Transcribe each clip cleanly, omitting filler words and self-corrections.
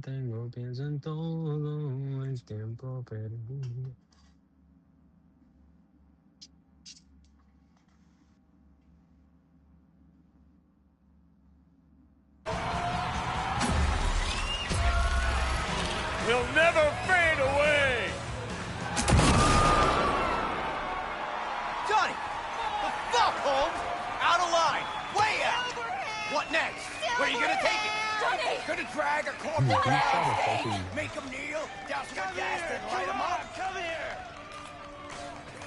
tengo, pienso en todo el tiempo perdido. Will never fade away! Johnny! The fuck, Holmes? Out of line! Way out! What next? Where are you gonna take it? Johnny! Gonna drag a corpse Dude, around, shut the fuck up. make him kneel, douse him with gas, then light him up? Come here!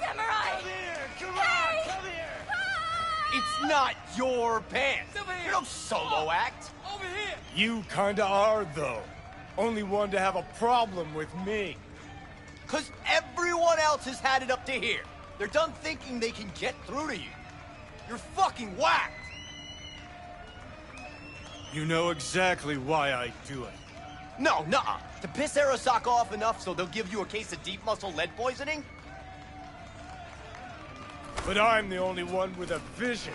Samurai! Come here! Come Hey! on! Come here! It's not your band! Over here. You're no solo act! Over here! You kinda are, though. Only one to have a problem with me. Cause everyone else has had it up to here. They're done thinking they can get through to you. You're fucking whacked! You know exactly why I do it. No, nuh-uh. To piss Arasaka off enough so they'll give you a case of deep muscle lead poisoning? But I'm the only one with a vision.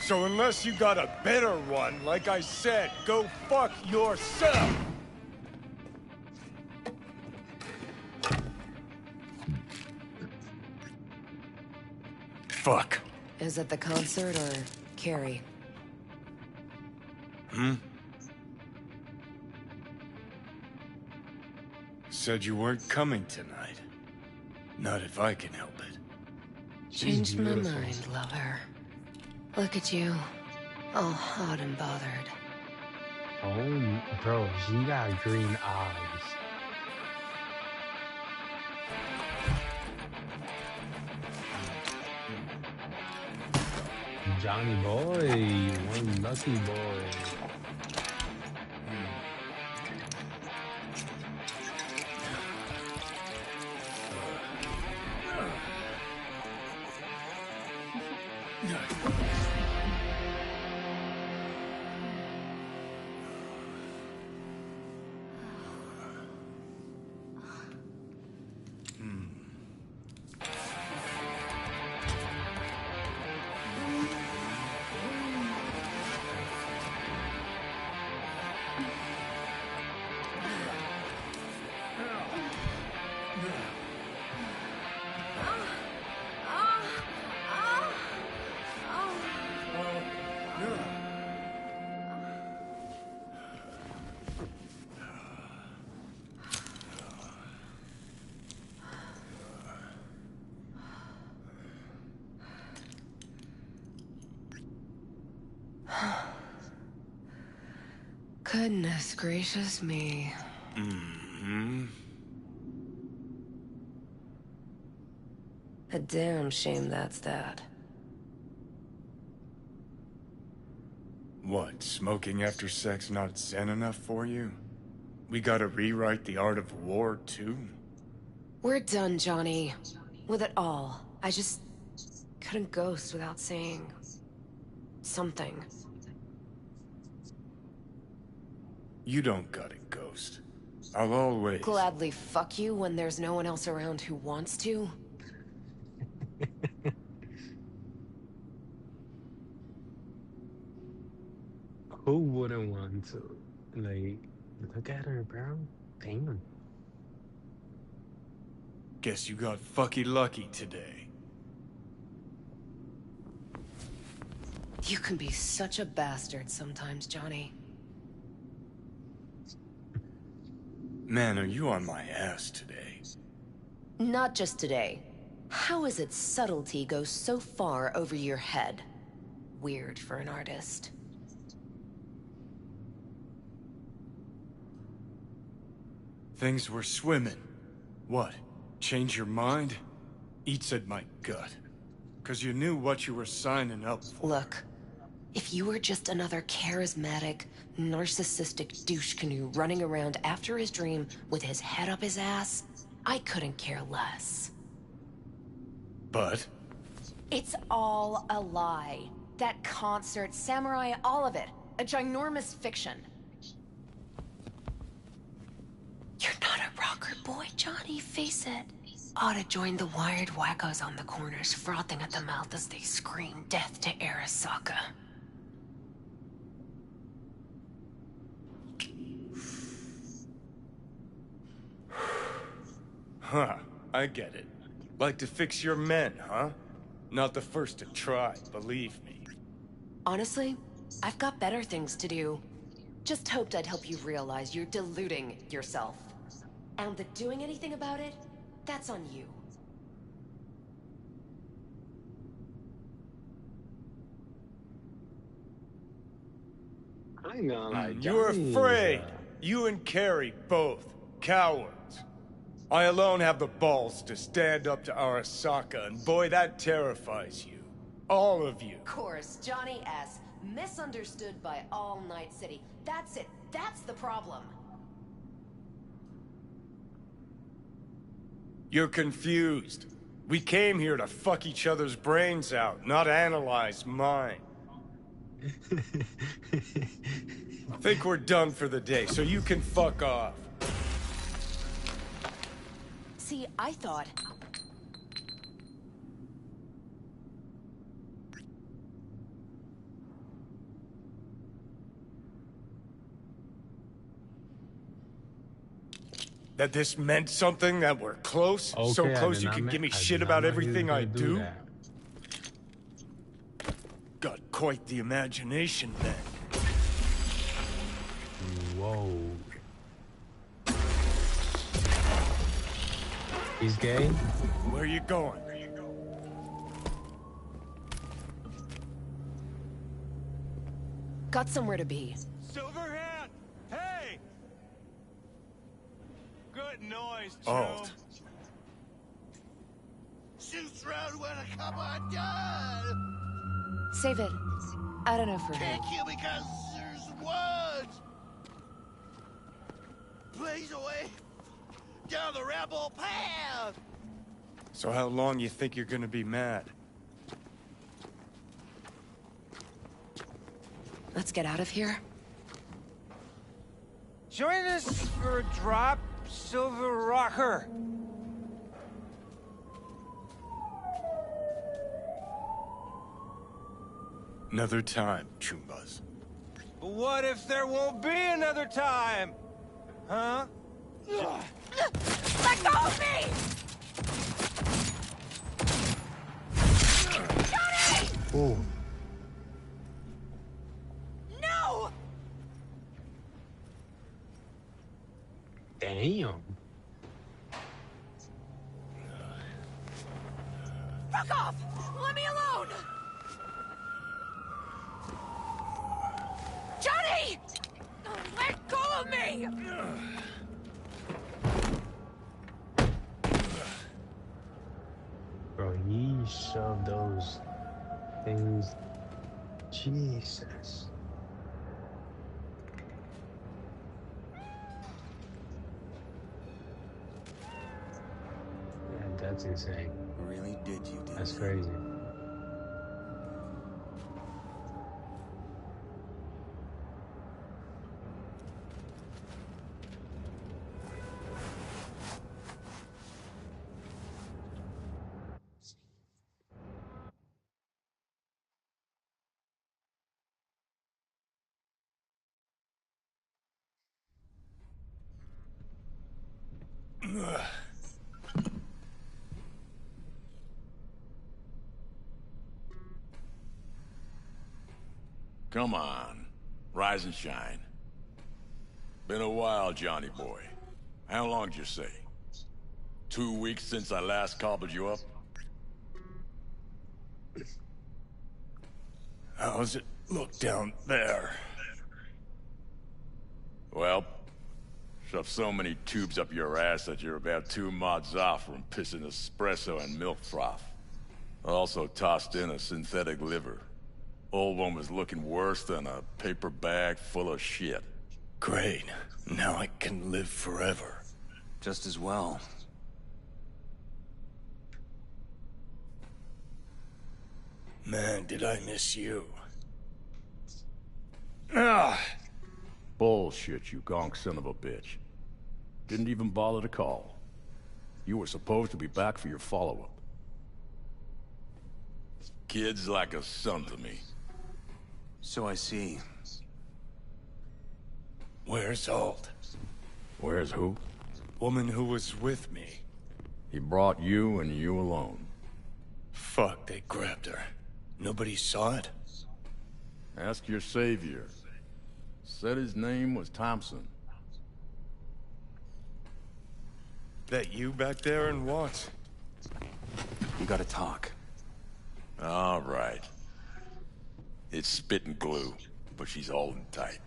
So unless you got a better one, like I said, go fuck yourself! Fuck. Is it the concert or Carrie? Said you weren't coming tonight. Not if I can help it. Changed my beautiful. mind, lover. Look at you, all hot and bothered. Oh, bro, she got green eyes. Johnny boy, one lucky boy. Goodness gracious me. A damn shame that's that. What, smoking after sex not zen enough for you? We gotta rewrite the art of war, too? We're done, Johnny. With it all. I just couldn't ghost without saying something. You don't got it, Ghost. I'll always... Gladly fuck you when there's no one else around who wants to. Who wouldn't want to? Like, look at her, bro. Damn. Guess you got fucky lucky today. You can be such a bastard sometimes, Johnny. Man, are you on my ass today? Not just today. How is it subtlety goes so far over your head? Weird for an artist. Things were swimming. What? Change your mind? Eats at my gut. 'Cause you knew what you were signing up for. Look, if you were just another charismatic, narcissistic douche canoe running around after his dream with his head up his ass, I couldn't care less. But? It's all a lie. That concert, Samurai, all of it. A ginormous fiction. You're not a rocker boy, Johnny, face it. Ought to join the wired wackos on the corners, frothing at the mouth as they scream death to Arasaka. Huh, I get it. Like to fix your men, huh? Not the first to try, believe me. Honestly, I've got better things to do. Just hoped I'd help you realize you're deluding yourself. And that doing anything about it, that's on you. I ain't gonna lie, You're Johnny is afraid. You and Carrie both. Cowards. I alone have the balls to stand up to Arasaka, and boy, that terrifies you. All of you. Of course, Johnny S. Misunderstood by all Night City. That's it. That's the problem. You're confused. We came here to fuck each other's brains out, not analyze mine. I think we're done for the day, so you can fuck off. See, I thought... That this meant something, that we're close? Okay, So I close did you not can me- give me I did shit not about know he was everything gonna I do? that. Got quite the imagination then. Whoa. He's gay? Where you going? Got somewhere to be. Silverhand! Hey! Good noise, Joe. Alt. Shoots round when I come undone. Save it. I don't know for him. Can't kill because there's words. Blaze away down the rebel path. So how long you think you're gonna be mad? Let's get out of here. Join us for a drop, Silver Rocker. Another time, Chumbas. But what if there won't be another time? Huh? Let go of me! Johnny! Oh. No! Damn. Fuck off! Let me alone! Johnny! Let go of me! Bro, he shoved those things. Jesus. Yeah, that's insane. Really did you do That's that? crazy. Come on. Rise and shine. Been a while, Johnny boy. How long'd you say? 2 weeks since I last cobbled you up? How's it look down there? Well, shoved so many tubes up your ass that you're about 2 mods off from pissing espresso and milk froth. I also tossed in a synthetic liver. Old one was looking worse than a paper bag full of shit. Great. Now I can live forever. Just as well. Man, did I miss you. Ah! Bullshit, you gonk son of a bitch. Didn't even bother to call. You were supposed to be back for your follow-up. Kid's like a son to me. So I see. Where's Alt? Where's who? Woman who was with me. He brought you and you alone. Fuck, they grabbed her. Nobody saw it? Ask your savior. Said his name was Thompson. That you back there and what? We gotta talk. All right. It's spit and glue, but she's holding tight.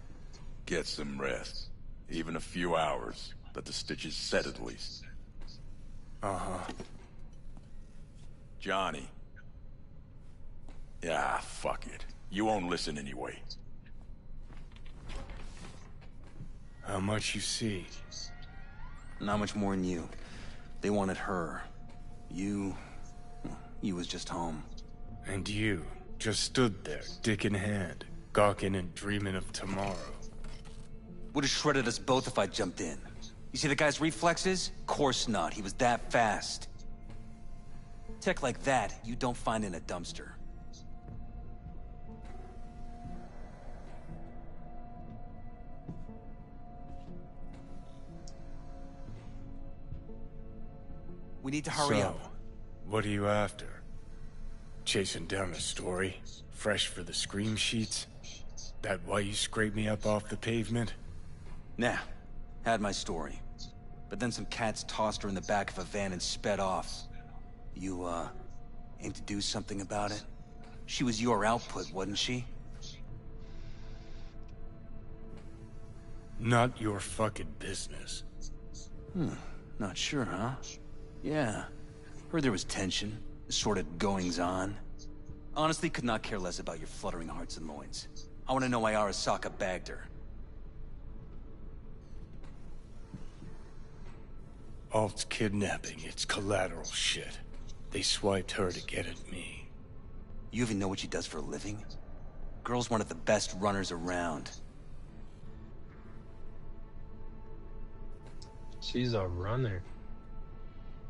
Get some rest. Even a few hours. Let the stitches set at least. Uh-huh. Johnny. Yeah, fuck it. You won't listen anyway. How much you see? Not much more than you. They wanted her. You was just home. And you just stood there, dick in hand, gawking and dreaming of tomorrow. Would have shredded us both if I jumped in. You see the guy's reflexes? Course not, he was that fast. Tech like that, you don't find in a dumpster. We need to hurry up. What are you after? Chasing down a story? Fresh for the scream sheets? That why you scraped me up off the pavement? Nah, had my story. But then some cats tossed her in the back of a van and sped off. You, aim to do something about it? She was your output, wasn't she? Not your fucking business. Not sure, huh? Yeah. Heard there was tension, sort of goings-on. Honestly, could not care less about your fluttering hearts and loins. I want to know why Arasaka bagged her. Alt's kidnapping, it's collateral shit. They swiped her to get at me. You even know what she does for a living? Girl's one of the best runners around. She's a runner.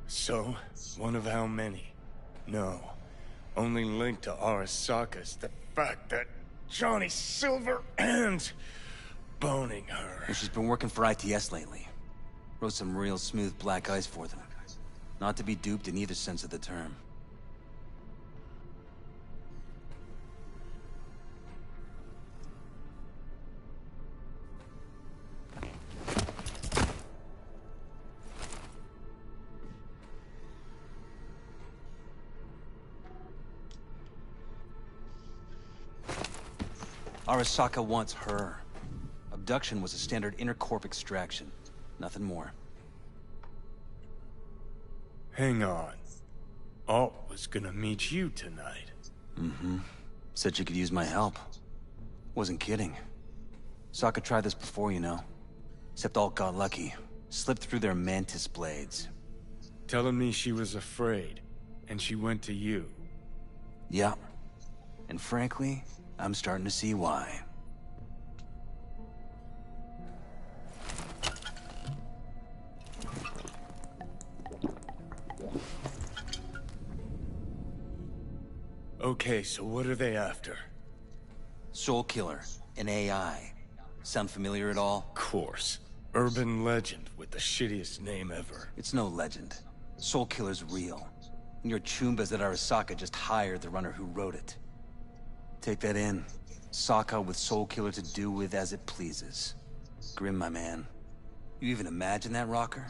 So, one of how many? No. Only linked to Arasaka's the fact that Johnny Silver and boning her. Well, she's been working for ITS lately. Wrote some real smooth black ice for them. Not to be duped in either sense of the term. Arasaka wants her. Abduction was a standard intercorp extraction. Nothing more. Hang on. Alt was gonna meet you tonight. Said she could use my help. Wasn't kidding. Saka tried this before, you know. Except Alt got lucky. Slipped through their mantis blades. Telling me she was afraid, and she went to you. Yeah. And frankly, I'm starting to see why. Okay, so what are they after? Soul Killer, an AI. Sound familiar at all? Course. Urban legend with the shittiest name ever. It's no legend. Soul Killer's real. And your Chumbas that Arasaka just hired the runner who wrote it. Take that in. Saka with Soul Killer to do with as it pleases. Grim, my man. You even imagine that, Rocker?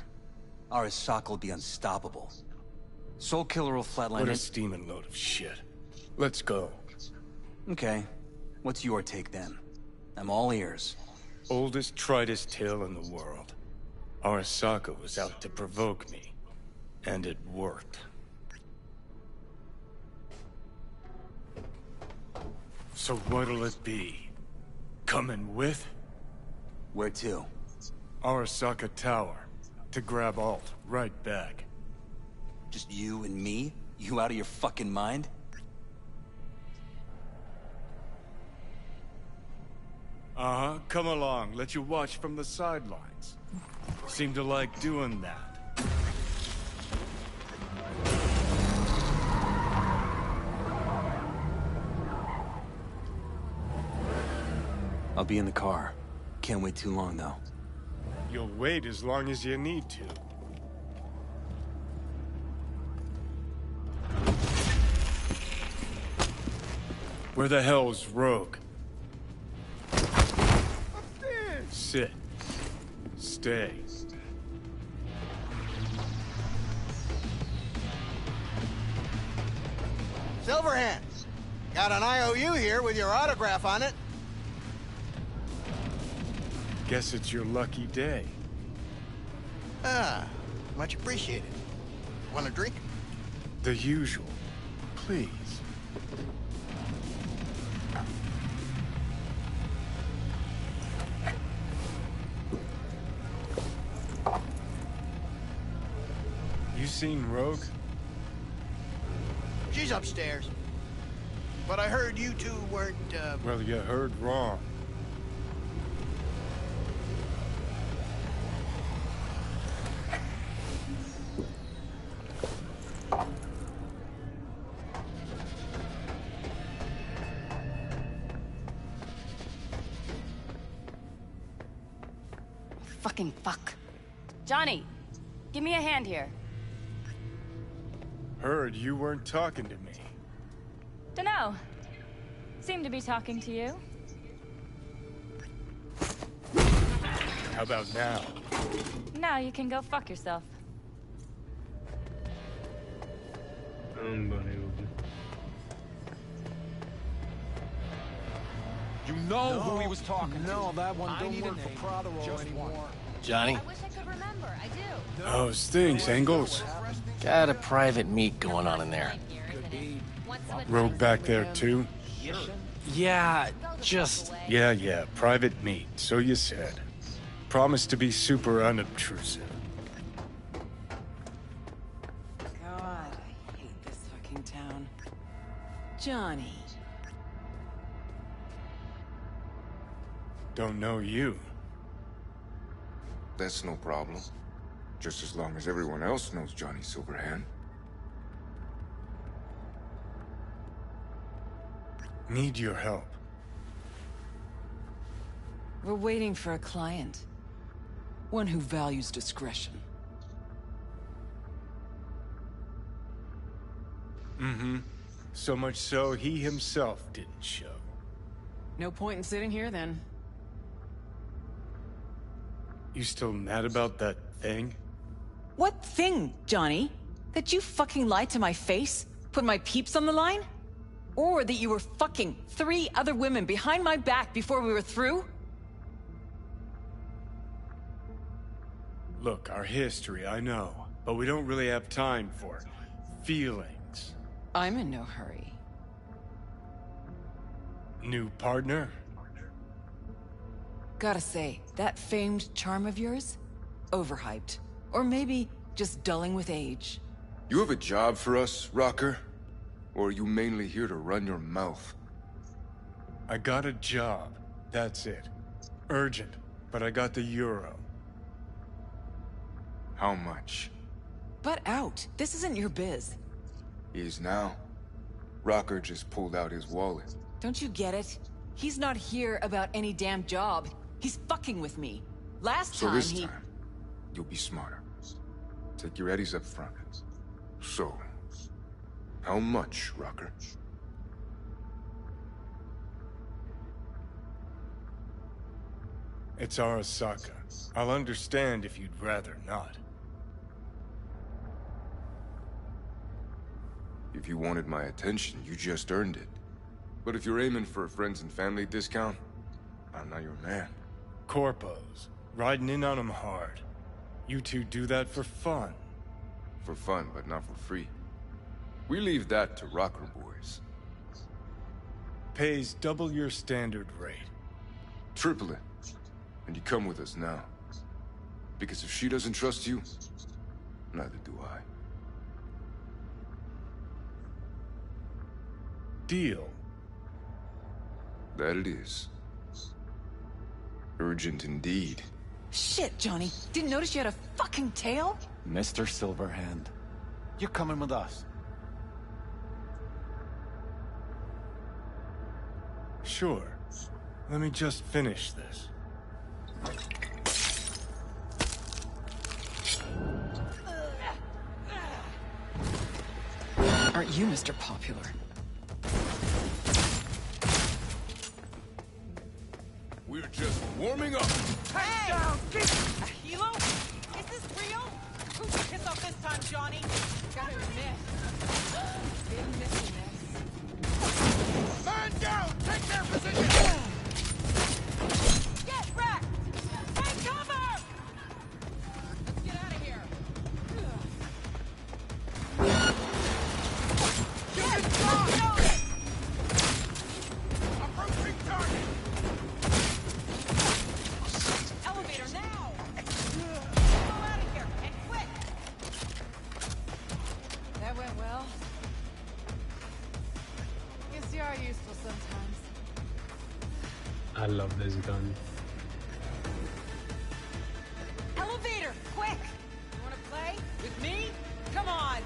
Arasaka will be unstoppable. Soul Killer will flatline What a it. steaming load of shit. Let's go. Okay. What's your take then? I'm all ears. Oldest, tritest tale in the world. Arasaka was out to provoke me. And it worked. So what'll it be? Coming with? Where to? Arasaka Tower. To grab Alt, right back. Just you and me? You out of your fucking mind? Uh-huh, come along, let you watch from the sidelines. Seem to like doing that. I'll be in the car. Can't wait too long, though. You'll wait as long as you need to. Where the hell's Rogue? Sit. Stay. Silverhand, got an IOU here with your autograph on it. Guess it's your lucky day. Ah, much appreciated. Want a drink? The usual. Please. You seen Rogue? She's upstairs. But I heard you two weren't, Well, you heard wrong. Fucking fuck. Johnny, give me a hand here. Heard you weren't talking to me. Dunno. Seem to be talking to you. How about now? Now you can go fuck yourself. Unbelievable. You know who he was talking to. No, that one don't work for Prothero anymore. Johnny, I wish I could remember. I do. How's things, Engels? got a private meet going on in there. Rogue back there, too? Yeah, just... Yeah, private meet, so you said. Promise to be super unobtrusive. God, I hate this fucking town. Johnny. Don't know you. That's no problem. Just as long as everyone else knows Johnny Silverhand. Need your help. We're waiting for a client. One who values discretion. Mm-hmm. So much so, he himself didn't show. No point in sitting here, then. You still mad about that thing? What thing, Johnny? That you fucking lied to my face? Put my peeps on the line? Or that you were fucking 3 other women behind my back before we were through? Look, our history, I know. But we don't really have time for feelings. I'm in no hurry. New partner? Gotta say, that famed charm of yours? Overhyped. Or maybe just dulling with age. You have a job for us, Rocker? Or are you mainly here to run your mouth? I got a job. That's it. Urgent. But I got the euro. How much? Butt out. This isn't your biz. Is now. Rocker just pulled out his wallet. Don't you get it? He's not here about any damn job. He's fucking with me. Last So time this he... time, you'll be smarter. Take your eddies up front. So, how much, Rocker? It's Arasaka. I'll understand if you'd rather not. If you wanted my attention, you just earned it. But if you're aiming for a friends and family discount, I'm not your man. Corpos. Riding in on them hard. You two do that for fun. For fun, but not for free. We leave that to Rocker boys. Pays double your standard rate. Triple it. And you come with us now. Because if she doesn't trust you, neither do I. Deal. That it is. Urgent indeed. Shit, Johnny. Didn't notice you had a fucking tail? Mr. Silverhand, you're coming with us. Sure. Let me just finish this. Aren't you Mr. Popular? Warming up. Hey! Down! A helo? Is this real? Who's your piss off this time, Johnny? Gotta admit, been missing this. Man down! Take their position! Get wrecked! Take cover! Let's get out of here. Get shot! Approaching target! Elevator now! Go out of here, and quick! That went well. Guess you are useful sometimes. I love this gun. Elevator, quick! You wanna play? With me? Come on!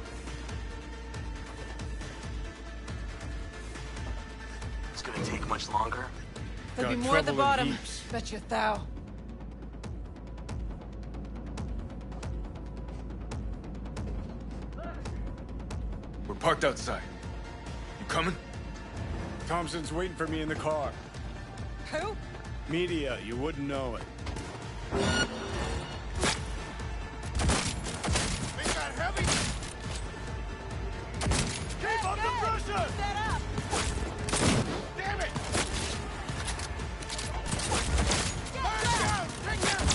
It's gonna take much longer. There'll be Got more at the trouble in bottom. heaps. Bet you thou. We're parked outside. You coming? Thompson's waiting for me in the car. Who? Media, you wouldn't know it. We got heavy! Keep up the pressure! Set up! Damn it! Man down! Take them!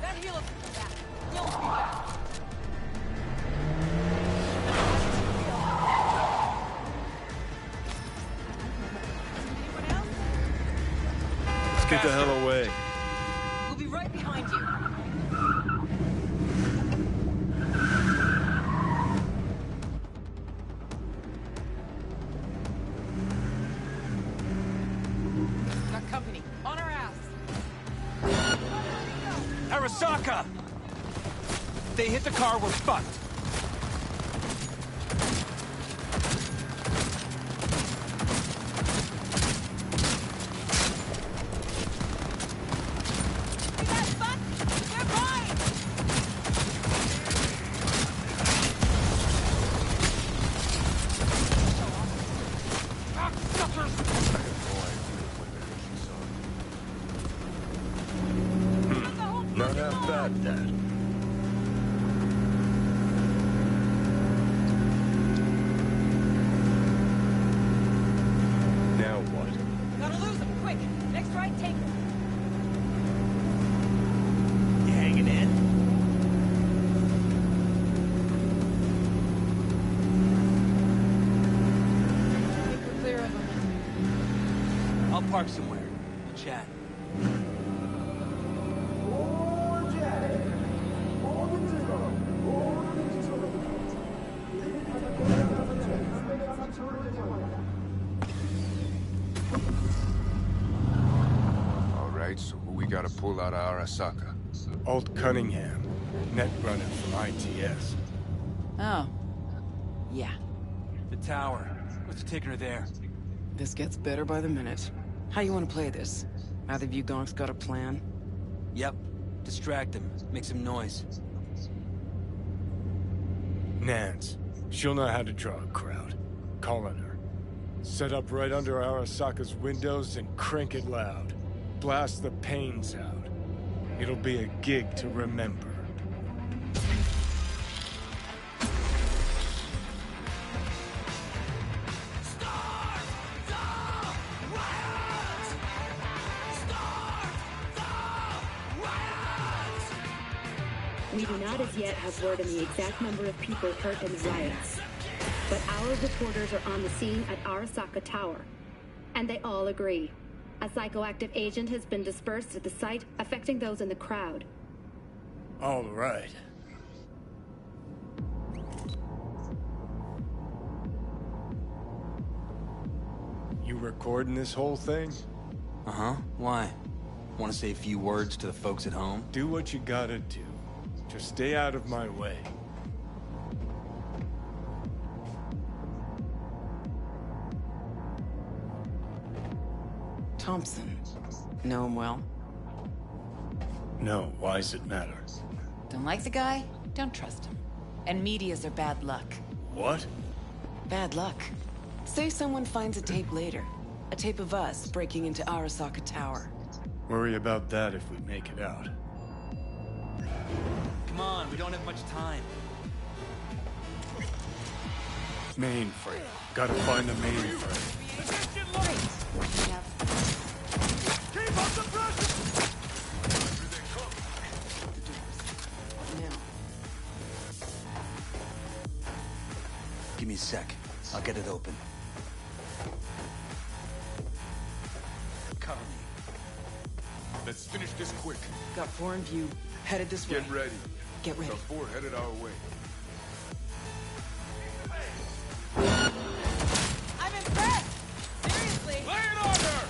That helo's back. He'll be back. Anyone else? Let's get the hell away. We'll be right behind you. Got company. On our ass. Arasaka! If they hit the car, we're fucked. You guys fucked? They're mine! Not half bad, Dad. Now what? Gotta lose them, quick! Next right, take them. You hanging in? I think we're clear of them. I'll park somewhere. We'll chat. All right, so who we gotta pull out of Arasaka? Alt Cunningham, net runner from ITS. Oh. Yeah. The tower. What's taking her there? This gets better by the minute. How you want to play this? Either of you gonks got a plan? Yep. Distract him. Make some noise. Nance. She'll know how to draw a crowd. Call on her. Set up right under Arasaka's windows and crank it loud. Blast the panes out. It'll be a gig to remember. We do not as yet have word on the exact number of people hurt in the riots. But our reporters are on the scene at Arasaka Tower. And they all agree. A psychoactive agent has been dispersed at the site, affecting those in the crowd. All right. You recording this whole thing? Uh-huh. Why? Want to say a few words to the folks at home? Do what you gotta do. Just stay out of my way. Thompson. Know him well? No, why's it matter? Don't like the guy? Don't trust him. And medias are bad luck. What? Bad luck. Say someone finds a tape later. A tape of us breaking into Arasaka Tower. Worry about that if we make it out. Come on, we don't have much time. Mainframe. Gotta find the mainframe. Keep up the pressure! Give me a sec. I'll get it open. Cover me. Let's finish this quick. Got 4 in view. Headed this way. Get ready. Get ready. The 4 headed our way. I'm impressed! Seriously! Lay it on her!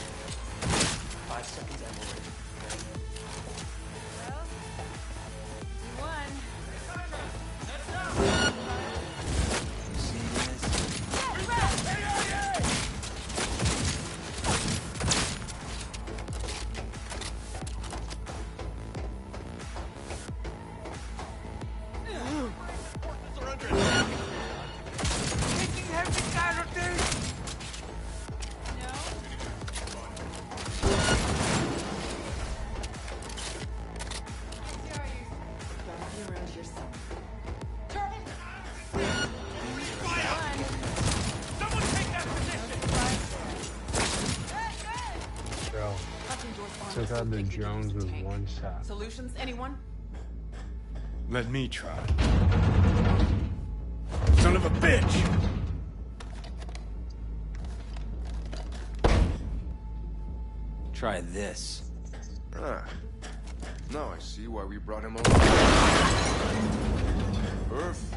5 seconds, Emily. Well, you won. See this? Taking heavy casualties! Bro, took out the drones with one shot. Solutions, anyone? Let me try. Son of a bitch! Try this. Ah. Now I see why we brought him along. Perfect.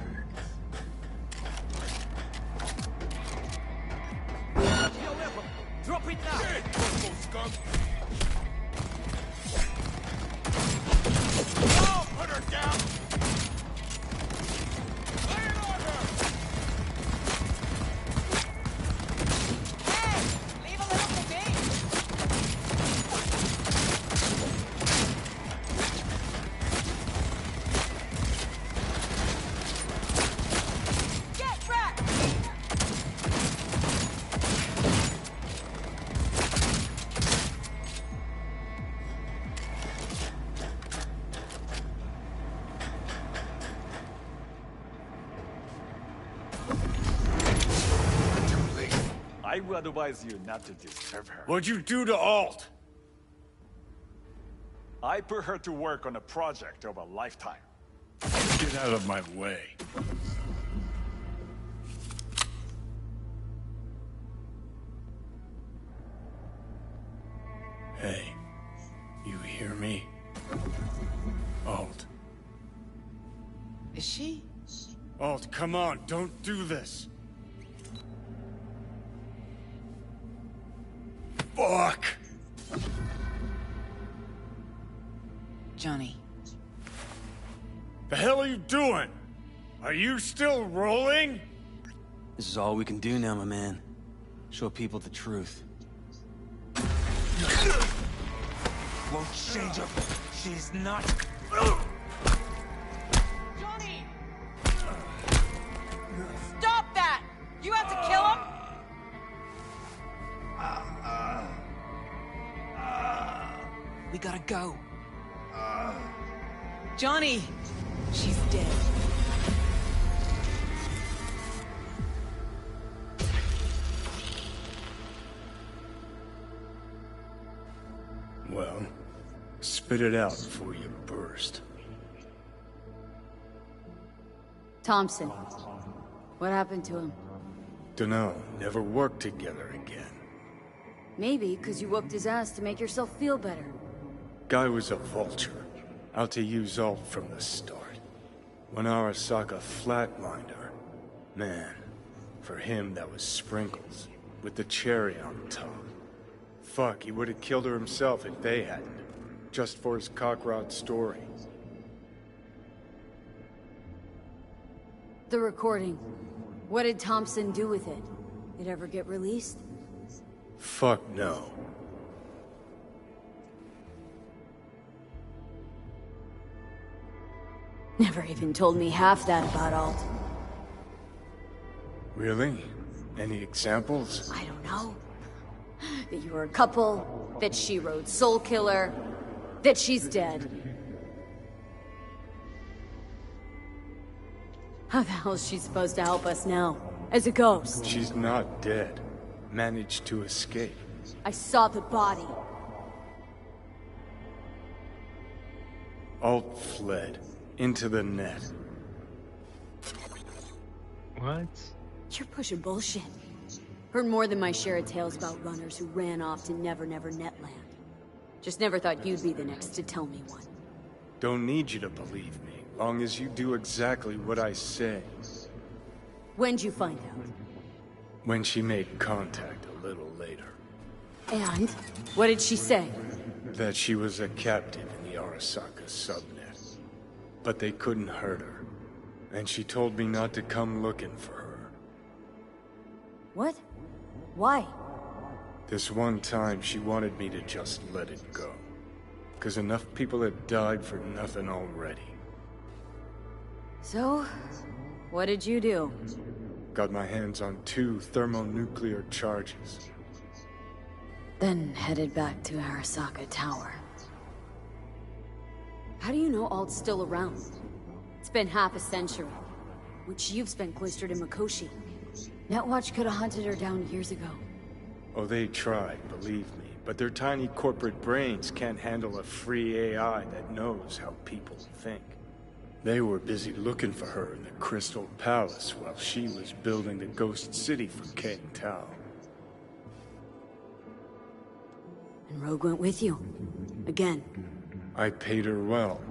Drop it now! Get it, purple skunk! Oh, put her down! Lay it on her! Hey! Leave a little for me! Get wrecked! I would advise you not to disturb her. What'd you do to Alt? I put her to work on a project of a lifetime. Get out of my way. Hey, you hear me? Alt. Is she? Alt, come on, don't do this. Fuck! Johnny. The hell are you doing? Are you still rolling? This is all we can do now, my man. Show people the truth. Won't change her. She's not. Johnny! Stop that! You have to kill him? We gotta go. Johnny! She's dead. Well, spit it out before you burst. Thompson. What happened to him? Dunno, never worked together again. Maybe because you whooped his ass to make yourself feel better. Guy was a vulture, out to use Alt from the start. When Arasaka flatlined her, man, for him that was sprinkles, with the cherry on top. Fuck, he would have killed her himself if they hadn't, just for his cockrot story. The recording. What did Thompson do with it? It ever get released? Fuck no. Never even told me half that about Alt. Really? Any examples? I don't know. That you were a couple, that she rode Soul Killer, that she's dead. How the hell is she supposed to help us now? As a ghost? She's not dead. Managed to escape. I saw the body. Alt fled. Into the net. What? You're pushing bullshit. Heard more than my share of tales about runners who ran off to Never Never Netland. Just never thought you'd be the next to tell me one. Don't need you to believe me, long as you do exactly what I say. When'd you find out? When she made contact a little later. And? What did she say? That she was a captive in the Arasaka subnet. But they couldn't hurt her. And she told me not to come looking for her. What? Why? This one time, she wanted me to just let it go. 'Cause enough people had died for nothing already. So, what did you do? Got my hands on 2 thermonuclear charges. Then headed back to Arasaka Tower. How do you know Alt's still around? It's been half a century, which you've spent cloistered in Mikoshi. Netwatch could have hunted her down years ago. Oh, they tried, believe me. But their tiny corporate brains can't handle a free AI that knows how people think. They were busy looking for her in the Crystal Palace while she was building the Ghost City for Kang Tao. And Rogue went with you. Again. I paid her well.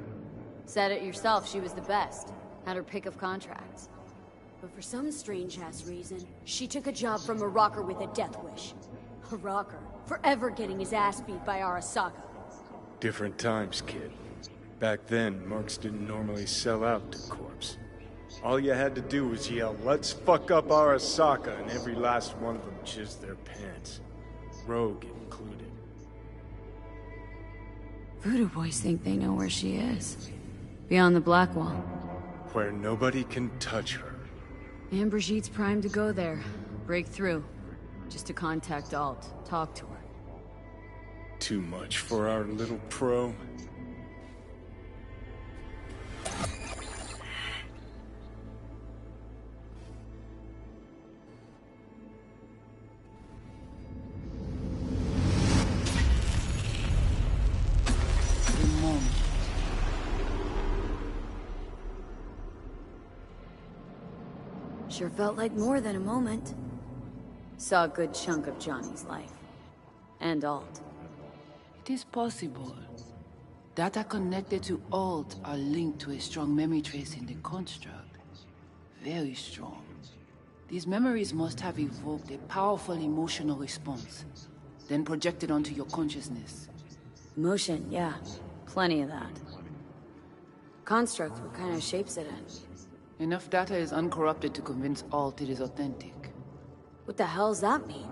Said it yourself, she was the best. Had her pick of contracts. But for some strange-ass reason, she took a job from a rocker with a death wish. A rocker, forever getting his ass beat by Arasaka. Different times, kid. Back then, mercs didn't normally sell out to corps. All you had to do was yell, "Let's fuck up Arasaka," and every last one of them jizzed their pants. Rogue included. Voodoo boys think they know where she is. Beyond the Black Wall. Where nobody can touch her. And Brigitte's primed to go there. Break through. Just to contact Alt. Talk to her. Too much for our little pro. Sure felt like more than a moment. Saw a good chunk of Johnny's life. And Alt. It is possible. Data connected to Alt are linked to a strong memory trace in the construct. Very strong. These memories must have evoked a powerful emotional response, then projected onto your consciousness. Emotion, yeah. Plenty of that. Construct, what kind of shape's it in? Enough data is uncorrupted to convince Alt it is authentic. What the hell's that mean?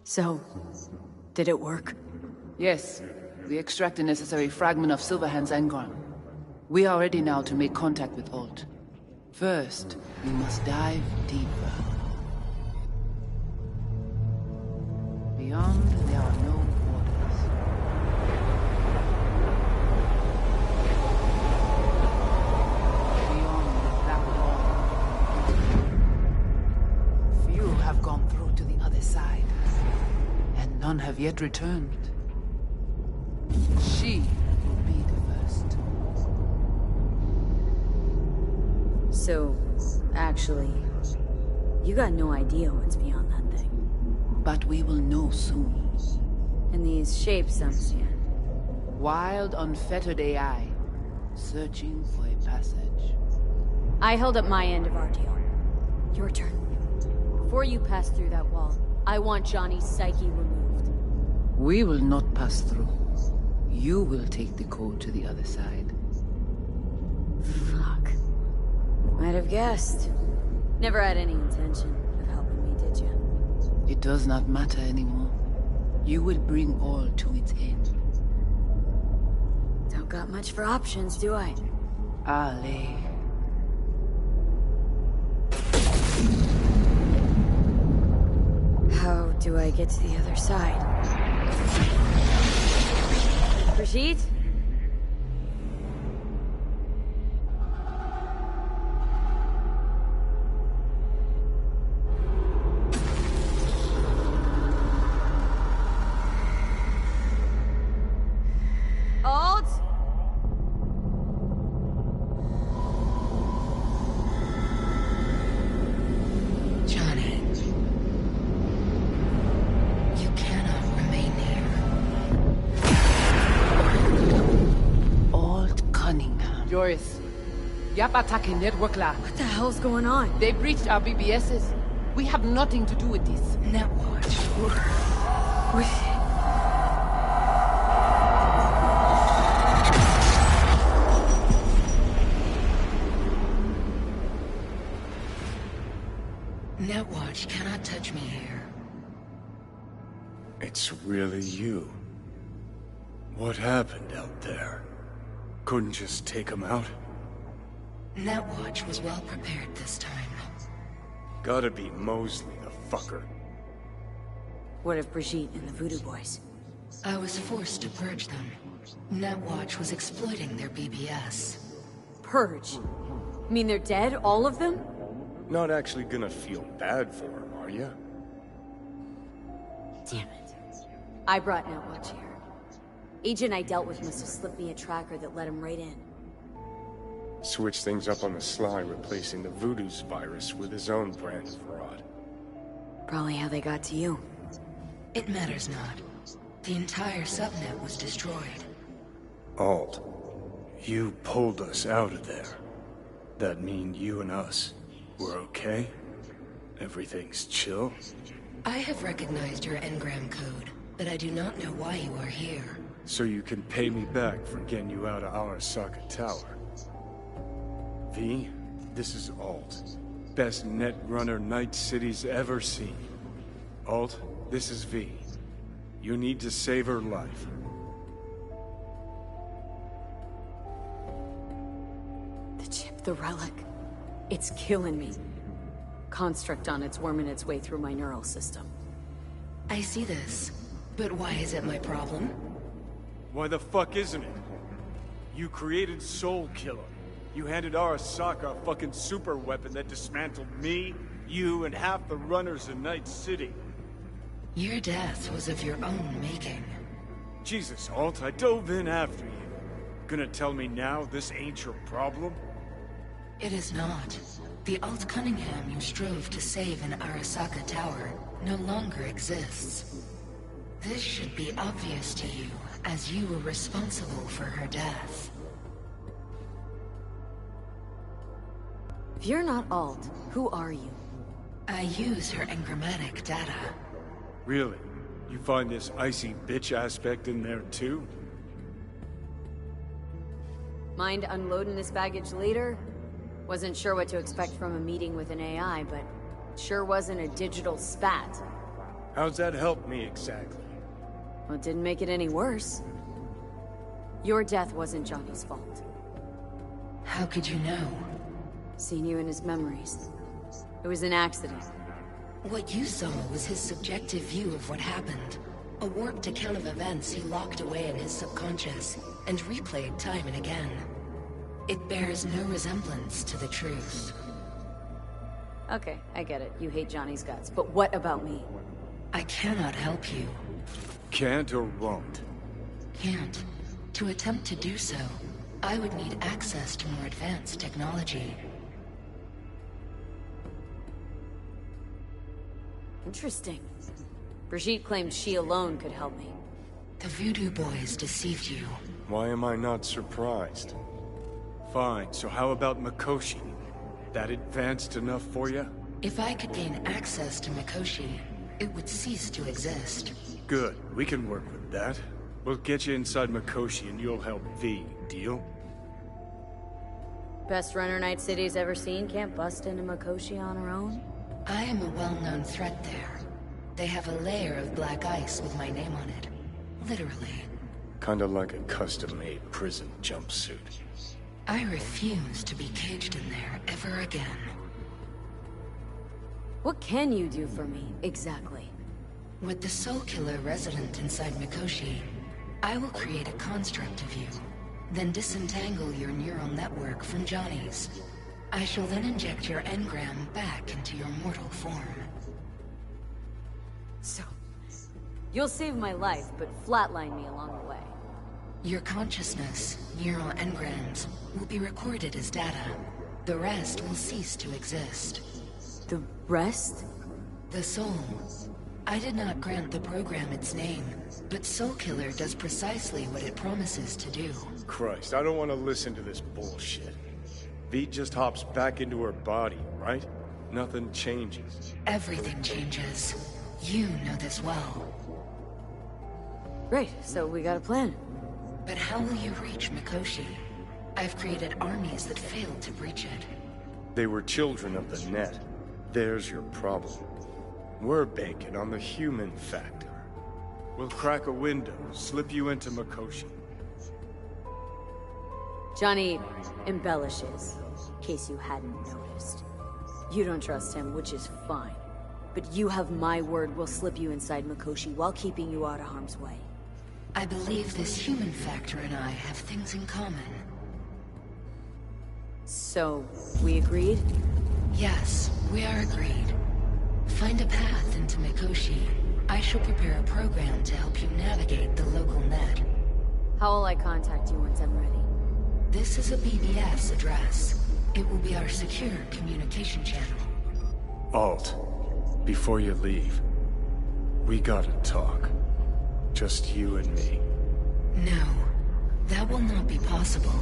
So, did it work? Yes. We extract the necessary fragment of Silverhand's engram. We are ready now to make contact with Alt. First, we must dive deeper. Beyond, there are no borders. Beyond the Black Wall. Few have gone through to the other side, and none have yet returned. She will be the first. So, actually, you got no idea what's beyond that thing. But we will know soon. And these shapes I'm seeing. Wild, unfettered AI, searching for a passage. I held up my end of our deal. Your turn. Before you pass through that wall, I want Johnny's psyche removed. We will not pass through. You will take the code to the other side. Fuck. Might have guessed. Never had any intention of helping me, did you? It does not matter anymore. You will bring all to its end. Don't got much for options, do I? Ale. do I get to the other side? Brigitte? Alt? Johnny, you cannot remain here. Alt Cunningham. Joris, Yap attacking network lab. What the hell's going on? They breached our BBSs. We have nothing to do with this. Netwatch. Netwatch cannot touch me here. It's really you. What happened out there? Couldn't just take him out? Netwatch was well prepared this time. Gotta be Mosley, the fucker. What of Brigitte and the Voodoo Boys? I was forced to purge them. Netwatch was exploiting their BBS. Purge? Mean they're dead, all of them? Not actually gonna feel bad for him, are ya? Damn it. I brought Netwatch here. Agent I dealt with must have slipped me a tracker that let him right in. Switch things up on the sly, replacing the Voodoo's virus with his own brand of fraud. Probably how they got to you. It matters not. The entire subnet was destroyed. Alt, you pulled us out of there. That mean you and us, we're okay? Everything's chill? I have recognized your engram code, but I do not know why you are here. So you can pay me back for getting you out of Arasaka Tower. V, this is Alt. Best netrunner Night City's ever seen. Alt, this is V. You need to save her life. The chip, the relic. It's killing me. Construct on it's worming its way through my neural system. I see this, but why is it my problem? Why the fuck isn't it? You created Soul Killer. You handed Arasaka a fucking super weapon that dismantled me, you, and half the runners in Night City. Your death was of your own making. Jesus, Alt, I dove in after you. Gonna tell me now this ain't your problem? It is not. The Alt Cunningham you strove to save in Arasaka Tower no longer exists. This should be obvious to you, as you were responsible for her death. If you're not Alt, who are you? I use her engrammatic data. Really? You find this icy bitch aspect in there too? Mind unloading this baggage later? Wasn't sure what to expect from a meeting with an AI, but sure wasn't a digital spat. How's that help me exactly? Well, it didn't make it any worse. Your death wasn't Johnny's fault. How could you know? Seen you in his memories. It was an accident. What you saw was his subjective view of what happened. A warped account of events he locked away in his subconscious, and replayed time and again. It bears no resemblance to the truth. Okay, I get it. You hate Johnny's guts, but what about me? I cannot help you. Can't or won't? Can't. To attempt to do so, I would need access to more advanced technology. Interesting. Brigitte claimed she alone could help me. The Voodoo Boys deceived you. Why am I not surprised? Fine, so how about Mikoshi? That advanced enough for you? If I could gain access to Mikoshi, it would cease to exist. Good, we can work with that. We'll get you inside Mikoshi and you'll help V, deal? Best runner Night City's ever seen can't bust into Mikoshi on her own? I am a well-known threat there. They have a layer of black ice with my name on it. Literally. Kinda like a custom-made prison jumpsuit. I refuse to be caged in there ever again. What can you do for me, exactly? With the Soul Killer resident inside Mikoshi, I will create a construct of you, then disentangle your neural network from Johnny's. I shall then inject your engram back into your mortal form. So, you'll save my life, but flatline me along the way. Your consciousness, neural engrams, will be recorded as data. The rest will cease to exist. The rest? The soul. I did not grant the program its name, but Soul Killer does precisely what it promises to do. Christ, I don't want to listen to this bullshit. V just hops back into her body, right? Nothing changes. Everything changes. You know this well. Great, so we got a plan. But how will you reach Mikoshi? I've created armies that failed to breach it. They were children of the net. There's your problem. We're banking on the human factor. We'll crack a window, slip you into Mikoshi. Johnny embellishes, in case you hadn't noticed. You don't trust him, which is fine. But you have my word we'll slip you inside Mikoshi while keeping you out of harm's way. I believe this human factor and I have things in common. So, we agreed? Yes, we are agreed. Find a path into Mikoshi. I shall prepare a program to help you navigate the local net. How will I contact you once I'm ready? This is a BBS address. It will be our secure communication channel. Alt, before you leave, we gotta talk. Just you and me. No, that will not be possible.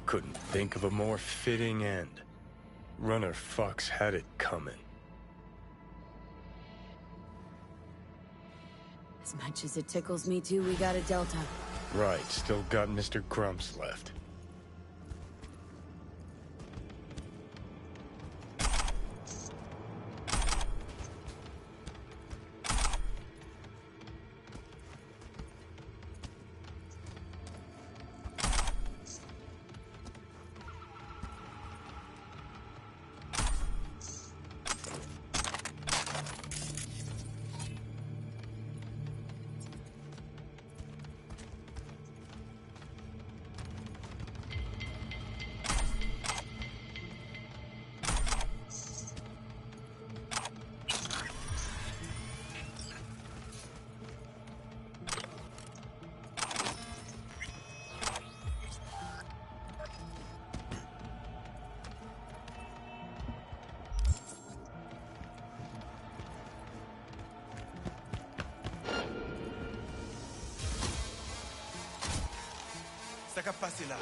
Couldn't think of a more fitting end. Runner fucks had it coming. As much as it tickles me too, we got a Delta. Right, still got Mr. Grumps left. Ça qu'a passé là.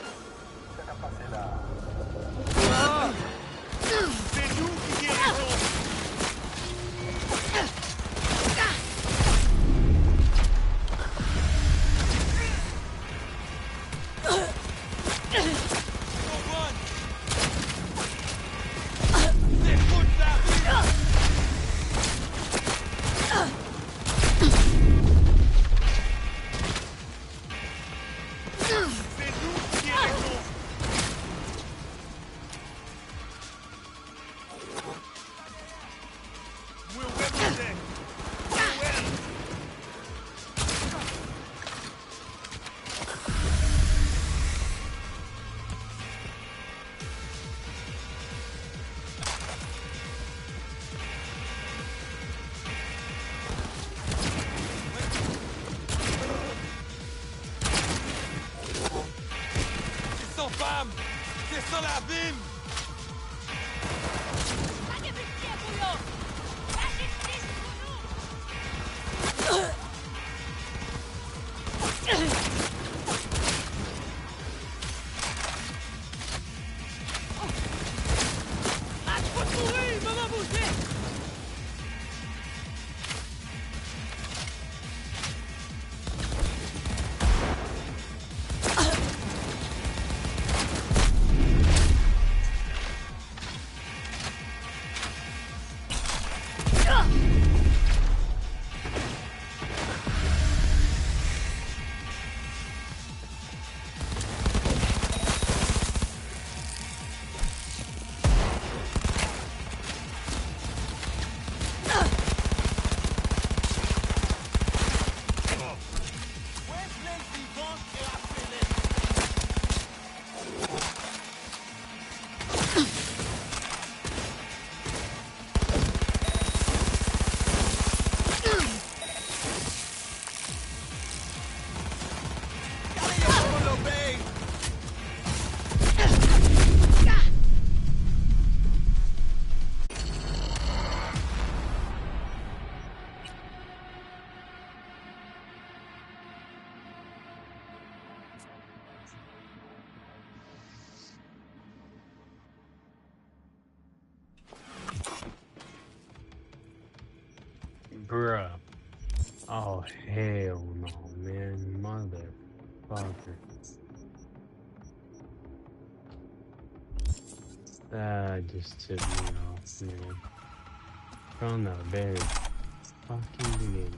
C'est nous qui guérissons. C'est ça l'abîme! Bruh. Oh, hell no, man. Motherfucker. That just tipped me off, man. From the very fucking beginning.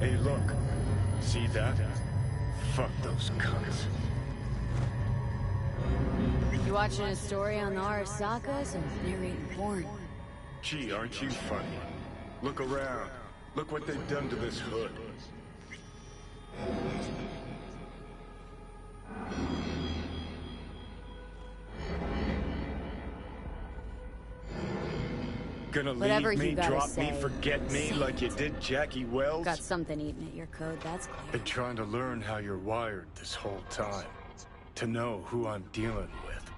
Hey, look. See that? Fuck those cunts. You watching a story on the Arasakas or narrating porn? Gee, aren't you funny? Look around. Look what they've done to this hood. Gonna Whatever leave me, you gotta drop me, say, forget me like you did Jackie Wells? Got something eating at your code, that's clear. Been trying to learn how you're wired this whole time. To know who I'm dealing with.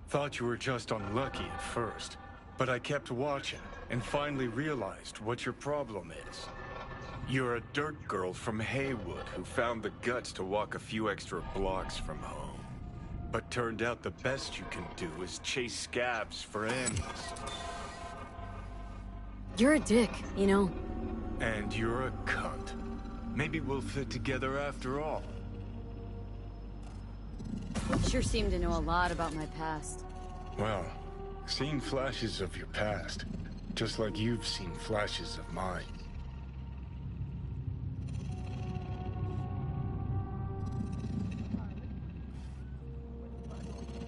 Thought you were just unlucky at first, but I kept watching and finally realized what your problem is. You're a dirt girl from Haywood who found the guts to walk a few extra blocks from home. But turned out the best you can do is chase scabs for Annie's. You're a dick, you know. And you're a cunt. Maybe we'll fit together after all. Sure seem to know a lot about my past. Well, seen flashes of your past, just like you've seen flashes of mine.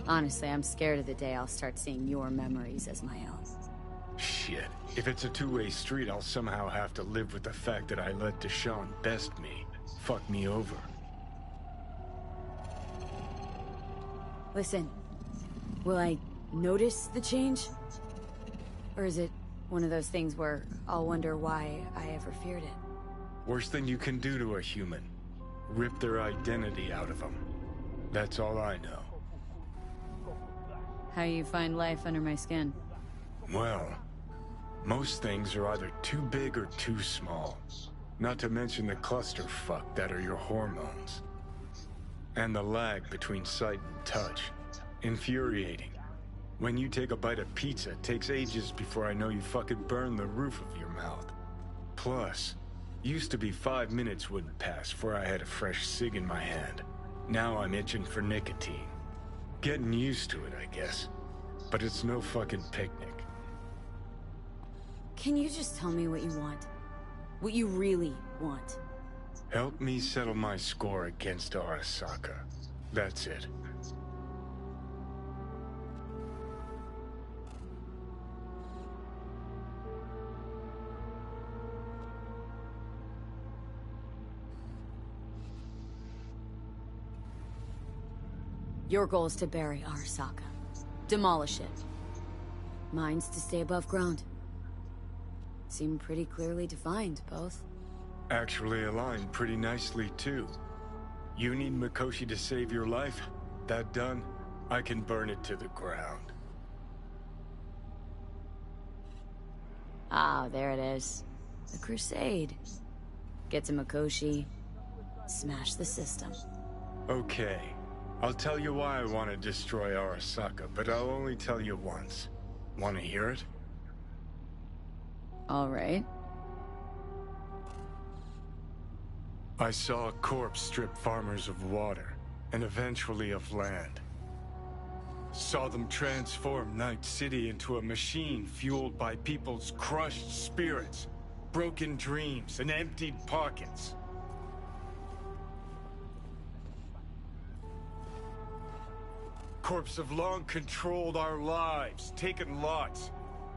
Honestly, I'm scared of the day I'll start seeing your memories as my own. Shit. If it's a two-way street, I'll somehow have to live with the fact that I let Deshaun best me. Fuck me over. Listen, will I notice the change? Or is it one of those things where I'll wonder why I ever feared it? Worst thing you can do to a human. Rip their identity out of them. That's all I know. How you find life under my skin? Well, most things are either too big or too small. Not to mention the clusterfuck that are your hormones. And the lag between sight and touch. Infuriating. When you take a bite of pizza, it takes ages before I know you fucking burn the roof of your mouth. Plus, used to be 5 minutes wouldn't pass before I had a fresh cig in my hand. Now I'm itching for nicotine. Getting used to it, I guess. But it's no fucking picnic. Can you just tell me what you want? What you really want? Help me settle my score against Arasaka. That's it. Your goal is to bury Arasaka. Demolish it. Mine's to stay above ground. Seem pretty clearly defined, both. Actually aligned pretty nicely, too. You need Mikoshi to save your life? That done, I can burn it to the ground. Ah, there it is. The Crusade. Get to Mikoshi. Smash the system. Okay. I'll tell you why I want to destroy Arasaka, but I'll only tell you once. Want to hear it? All right. I saw a corpse strip farmers of water, and eventually of land. Saw them transform Night City into a machine fueled by people's crushed spirits, broken dreams, and emptied pockets. Corps have long controlled our lives, taken lots,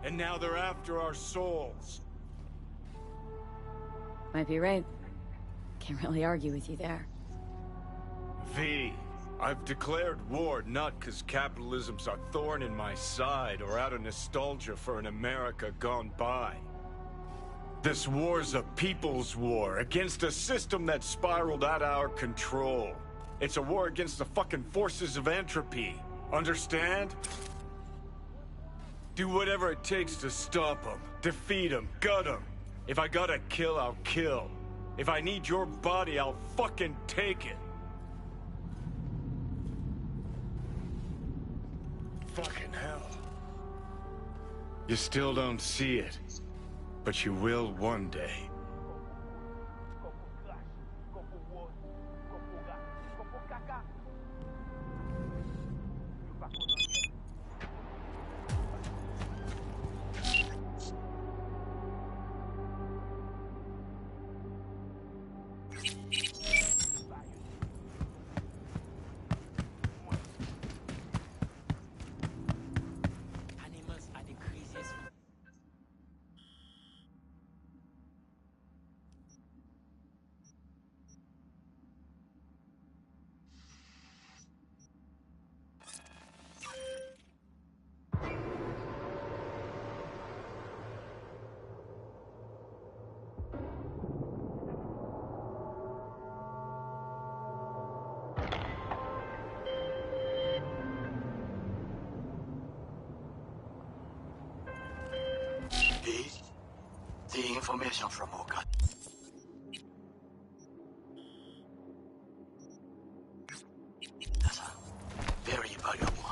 and now they're after our souls. Might be right. Can't really argue with you there. V, I've declared war not because capitalism's a thorn in my side or out of nostalgia for an America gone by. This war's a people's war against a system that spiraled out of our control. It's a war against the fucking forces of entropy. Understand? Do whatever it takes to stop them, defeat them, gut them. If I gotta kill, I'll kill. If I need your body, I'll fucking take it. Fucking hell. You still don't see it, but you will one day. The information from Oka. Very valuable.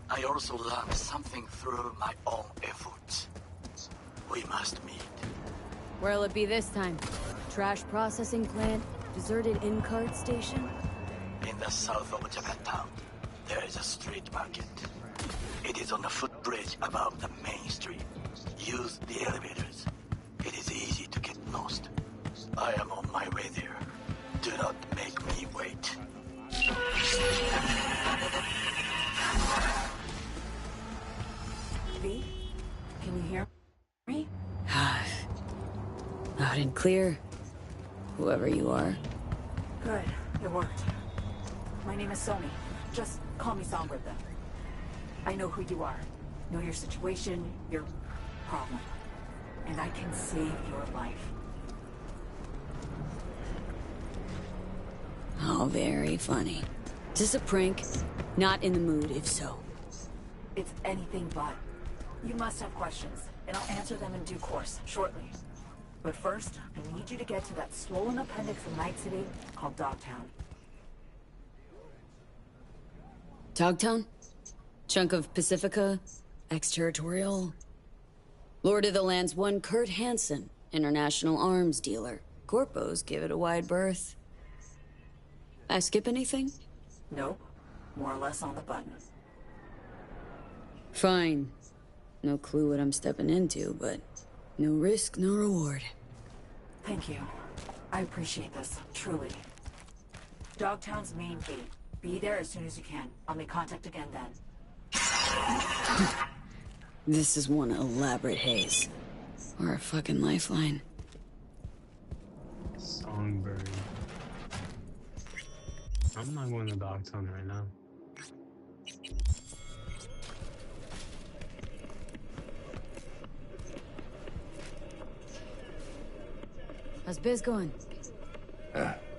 I also learned something through my own efforts. We must meet. Where'll it be this time? Trash processing plant? Deserted in-cart station? In the south of Japantown, there is a street market. It is on the footbridge above the main street. Use the elevators. It is easy to get lost. I am on my way there. Do not make me wait. V? Can you hear me? Loud and clear. Whoever you are. Good. It worked. My name is Somi. Just Call me Songbird then. I know who you are. Know your situation, your problem. And I can save your life. Oh, very funny. Is this a prank? Not in the mood, if so. It's anything but. You must have questions, and I'll answer them in due course, shortly. But first, I need you to get to that swollen appendix in Night City called Dogtown. Dogtown? Chunk of Pacifica? Exterritorial? Lord of the Land's one Kurt Hansen, international arms dealer. Corpos give it a wide berth. I skip anything? Nope. More or less on the button. Fine. No clue what I'm stepping into, but no risk, no reward. Thank you. I appreciate this, truly. Dogtown's main gate. Be there as soon as you can. I'll make contact again then. This is one elaborate haze. Or a fucking lifeline. Songbird. I'm not going to Dogtown right now. How's biz going?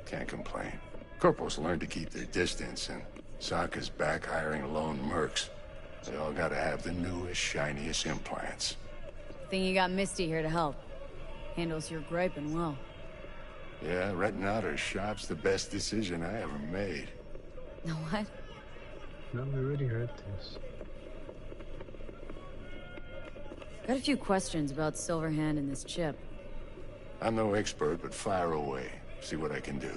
Can't complain. Corporals learned to keep their distance, and Sokka's back hiring lone mercs. They all gotta have the newest, shiniest implants. Think you got Misty here to help. Handles your griping well. Yeah, renting out her shop's the best decision I ever made. No what? No, we already heard this. Got a few questions about Silverhand and this chip. I'm no expert, but fire away. See what I can do.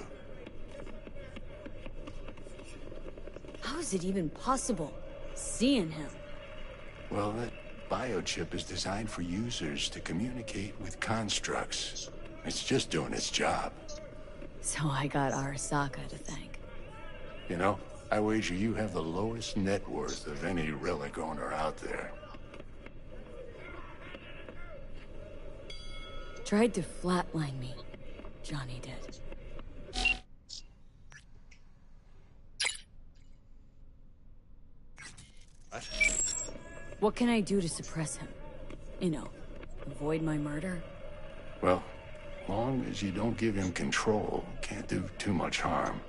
How is it even possible? Seeing him? Well, that biochip is designed for users to communicate with constructs. It's just doing its job. So I got Arasaka to thank. You know, I wager you have the lowest net worth of any relic owner out there. Tried to flatline me. Johnny did. What can I do to suppress him? You know, avoid my murder? Well, long as you don't give him control, can't do too much harm.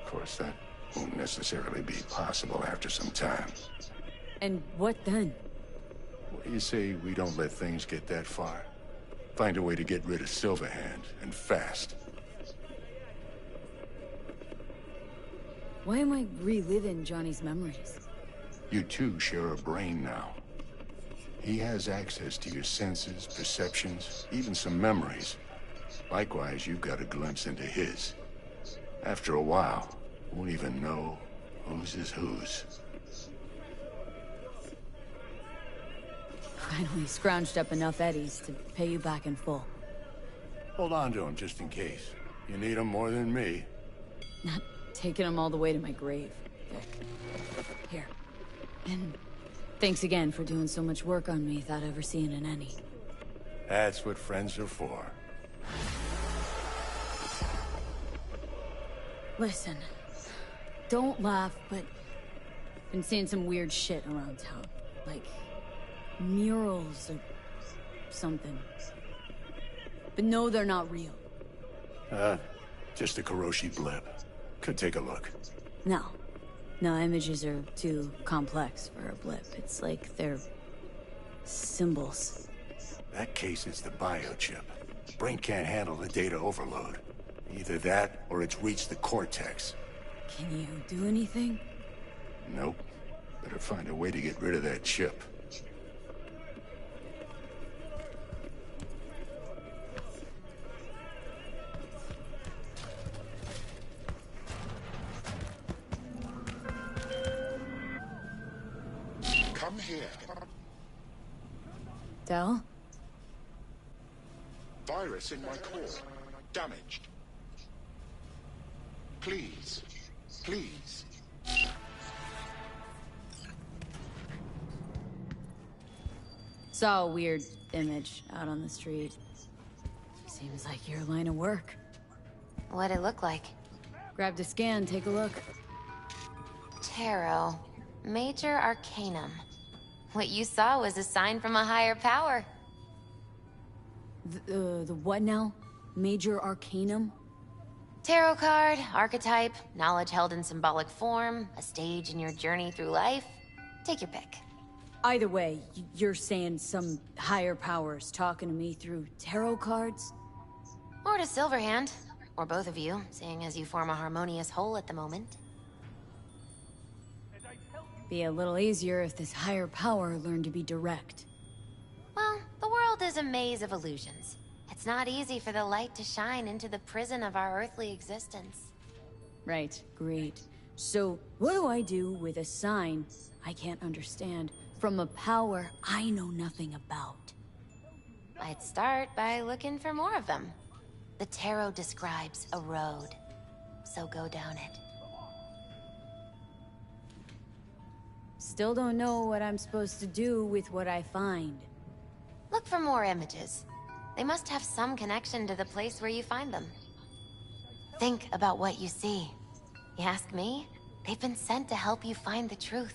Of course, that won't necessarily be possible after some time. And what then? What do you say we don't let things get that far? Find a way to get rid of Silverhand, and fast. Why am I reliving Johnny's memories? You two share a brain now. He has access to your senses, perceptions, even some memories. Likewise, you've got a glimpse into his. After a while, won't even know whose is whose. Finally scrounged up enough eddies to pay you back in full. Hold on to him just in case. You need him more than me. Not taking him all the way to my grave, Vic. Here. And thanks again for doing so much work on me without ever seeing an any. That's what friends are for. Listen, don't laugh, but been seeing some weird shit around town. Like murals or something. But no, they're not real. Just a Kuroshi blip. Could take a look. No. No, images are too complex for a blip. It's like they're symbols. That case is the biochip. Brain can't handle the data overload. Either that, or it's reached the cortex. Can you do anything? Nope. Better find a way to get rid of that chip. Come here. Del? Virus in my core. Damaged. Please. Please. Saw a weird image out on the street. Seems like your line of work. What'd it look like? Grabbed a scan, take a look. Tarot. Major Arcanum. What you saw was a sign from a higher power. The what now? Major Arcanum? Tarot card, archetype, knowledge held in symbolic form, a stage in your journey through life. Take your pick. Either way, you're saying some higher powers talking to me through tarot cards? Or to Silverhand. Or both of you, seeing as you form a harmonious whole at the moment. Be a little easier if this higher power learned to be direct. Well, the world is a maze of illusions. It's not easy for the light to shine into the prison of our earthly existence. Right, great. So, what do I do with a sign I can't understand from a power I know nothing about? I'd start by looking for more of them. The tarot describes a road, so go down it. Still don't know what I'm supposed to do with what I find. Look for more images. They must have some connection to the place where you find them. Think about what you see. You ask me? They've been sent to help you find the truth.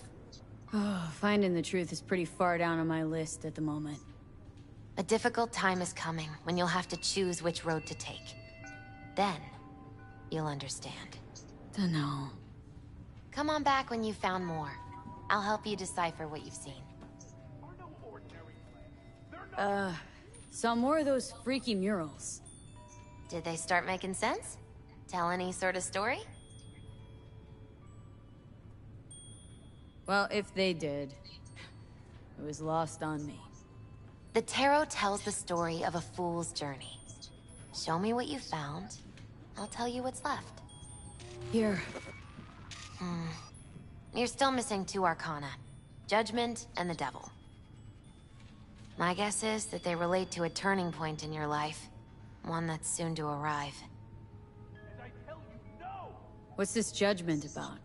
Oh, finding the truth is pretty far down on my list at the moment. A difficult time is coming when you'll have to choose which road to take. Then, you'll understand. Dunno. Come on back when you've found more. I'll help you decipher what you've seen. Saw more of those freaky murals. Did they start making sense? Tell any sort of story? Well, if they did, it was lost on me. The tarot tells the story of a fool's journey. Show me what you found. I'll tell you what's left. Here. You're still missing 2 arcana. Judgment and the Devil. My guess is that they relate to a turning point in your life. One that's soon to arrive. What's this judgment about?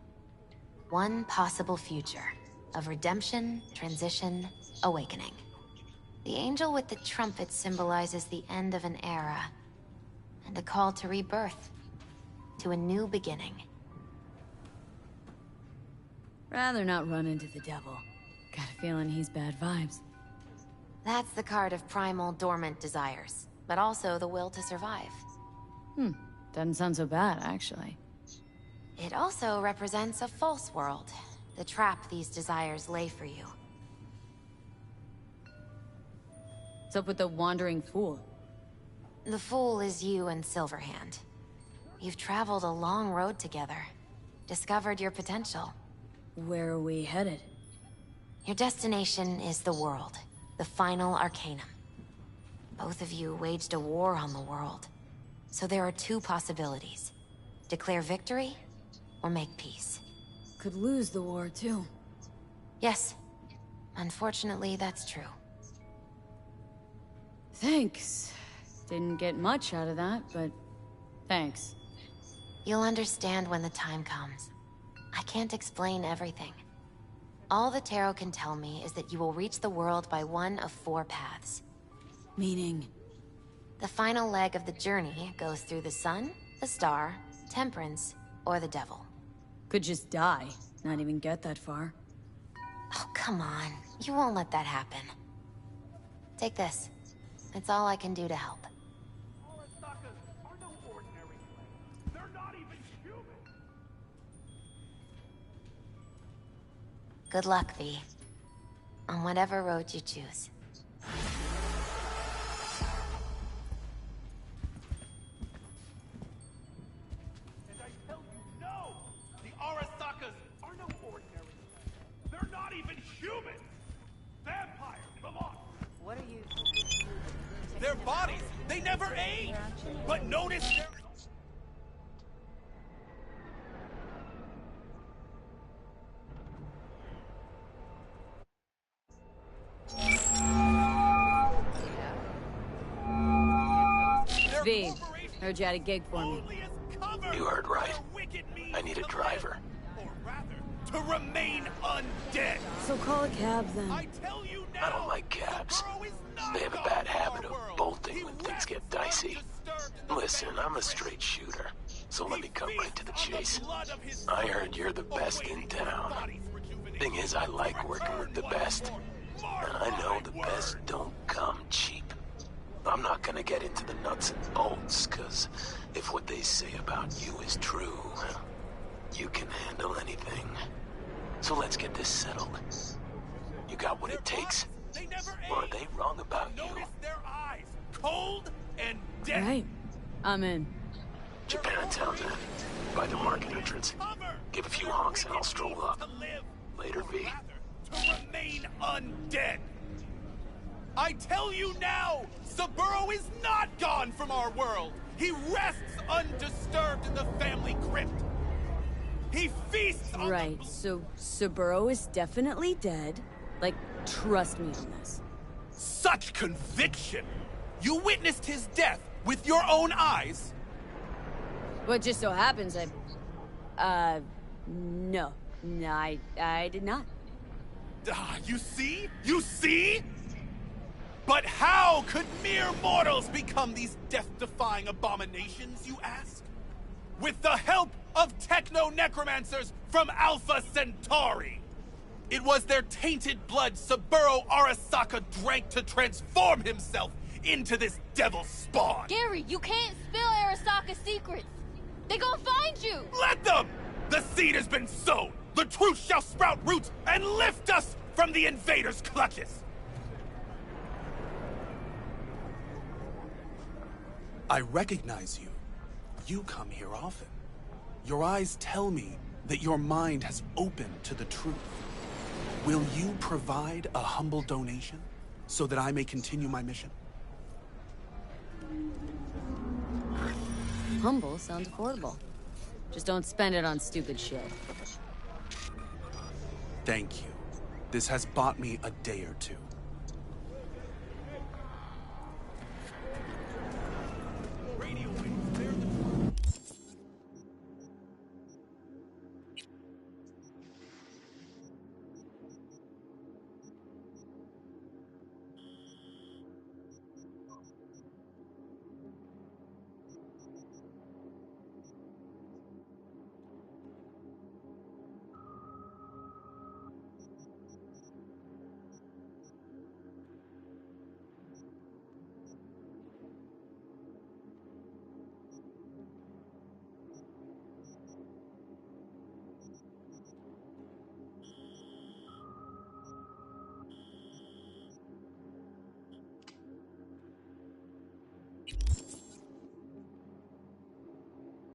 One possible future of redemption, transition, awakening. The angel with the trumpet symbolizes the end of an era and a call to rebirth, to a new beginning. Rather not run into the devil. Got a feeling he's bad vibes. That's the card of primal, dormant desires, but also the will to survive. Doesn't sound so bad, actually. It also represents a false world, the trap these desires lay for you. What's up with the wandering fool? The fool is you and Silverhand. You've traveled a long road together, discovered your potential. Where are we headed? Your destination is the world, the final Arcanum. Both of you waged a war on the world, so there are 2 possibilities. Declare victory, or make peace. Could lose the war, too. Yes. Unfortunately, that's true. Thanks. Didn't get much out of that, but thanks. You'll understand when the time comes. I can't explain everything. All the tarot can tell me is that you will reach the world by one of 4 paths. Meaning? The final leg of the journey goes through the sun, the star, temperance, or the devil. Could just die, not even get that far. Oh, come on. You won't let that happen. Take this. It's all I can do to help. Good luck, V. On whatever road you choose. And I tell you, no! The Arasakas are no ordinary slaves. They're not even human! Vampires, Lamont! What are you... Their bodies, they never age! But notice their... V, heard you had a gig for me. You heard right. I need a driver. To remain undead! So call a cab, then. I tell you I don't like cabs. They have a bad habit of bolting when things get dicey. Listen, I'm a straight shooter. So let me cut right to the chase. I heard you're the best in town. Thing is, I like working with the best. And I know the best don't come cheap. I'm not gonna get into the nuts and bolts, cause if what they say about you is true, you can handle anything. So let's get this settled. You got what it takes? Or are they wrong about you? Cold and dead. Right. I'm in. Japantown then. By the market entrance. Give a few honks and I'll stroll up. Later, V. To remain undead. I tell you now, Saburo is not gone from our world. He rests undisturbed in the family crypt. He feasts on Right, so Saburo is definitely dead. Like, trust me on this. Such conviction! You witnessed his death with your own eyes? But just so happens no. No, I did not. You see? You see? But how could mere mortals become these death-defying abominations, you ask? With the help of techno-necromancers from Alpha Centauri! It was their tainted blood Saburo Arasaka drank to transform himself into this devil spawn! Gary, you can't spill Arasaka's secrets! They gonna find you! Let them! The seed has been sown! The truth shall sprout roots and lift us from the invaders' clutches! I recognize you. You come here often. Your eyes tell me that your mind has opened to the truth. Will you provide a humble donation so that I may continue my mission? Humble sounds affordable. Just don't spend it on stupid shit. Thank you. This has bought me a day or two.